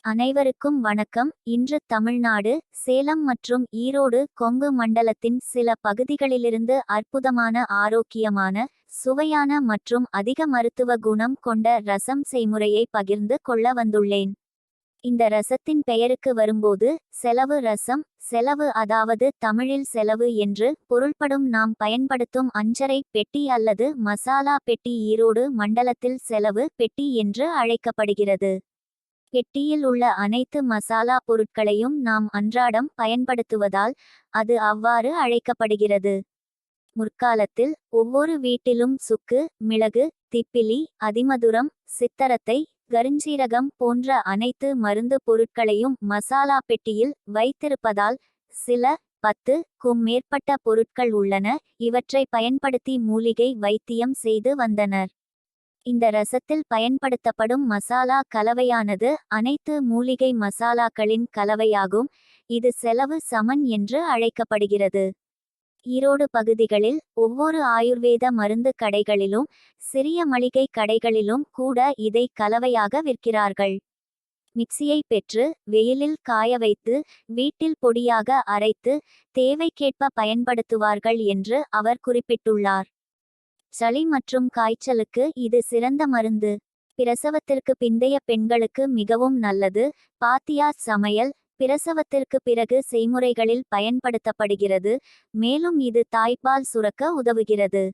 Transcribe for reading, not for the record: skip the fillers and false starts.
அனைவருக்கும் வணக்கம். இன்று தமிழ்நாடு, சேலம் மற்றும் ஈரோடு கொங்கு மண்டலத்தின் சில பகுதிகளிலிருந்து அற்புதமான ஆரோக்கியமான, சுவையான மற்றும் அதிக மருத்துவ குணம் கொண்ட ரசம் செய்முறையை பகிர்ந்து கொள்ள வந்துள்ளேன். இந்த ரசத்தின் பெயருக்கு வரும்போது, செலவு ரசம். செலவு அதாவது தமிழில் செலவு என்று பொருள்படும் நாம் பயன்படுத்தும் அஞ்சறை பெட்டி அல்லது மசாலா பெட்டி ஈரோடு மண்டலத்தில் செலவு பெட்டி என்று அழைக்கப்படுகிறது. பெட்டியில் உள்ள அனைத்து மசாலா பொருட்களையும் நாம் அன்றாடம் பயன்படுத்துவதால் அது அவ்வாறு அழைக்கப்படுகிறது. முற்காலத்தில் ஒவ்வொரு வீட்டிலும் சுக்கு, மிளகு, திப்பிலி, அதிமதுரம், சித்தரத்தை, கருஞ்சீரகம் போன்ற அனைத்து மருந்து பொருட்களையும் மசாலா பெட்டியில் வைத்திருப்பதால் சில 10க்கும் மேற்பட்ட பொருட்கள் உள்ளன. இவற்றை பயன்படுத்தி மூலிகை வைத்தியம் செய்து வந்தனர். இந்த ரசத்தில் பயன்படுத்தப்படும் மசாலா கலவையானது அனைத்து மூலிகை மசாலாக்களின் கலவையாகும். இது செலவு சமன் என்று அழைக்கப்படுகிறது. ஈரோடு பகுதிகளில் ஒவ்வொரு ஆயுர்வேத மருந்து கடைகளிலும் சிறிய மளிகை கடைகளிலும் கூட இதை கலவையாக விற்கிறார்கள். மிக்சியை பெற்று வெயிலில் காய வைத்து வீட்டில் பொடியாக அரைத்து தேவைக்கேற்ப பயன்படுத்துவார்கள் என்று அவர் குறிப்பிட்டுள்ளார். சளி மற்றும் காய்ச்சலுக்கு இது சிறந்த மருந்து. பிரசவத்திற்கு பிந்தைய பெண்களுக்கு மிகவும் நல்லது. பாத்தியா சமையல் பிரசவத்திற்கு பிறகு செய்முறைகளில் பயன்படுத்தப்படுகிறது. மேலும் இது தாய்ப்பால் சுரக்க உதவுகிறது.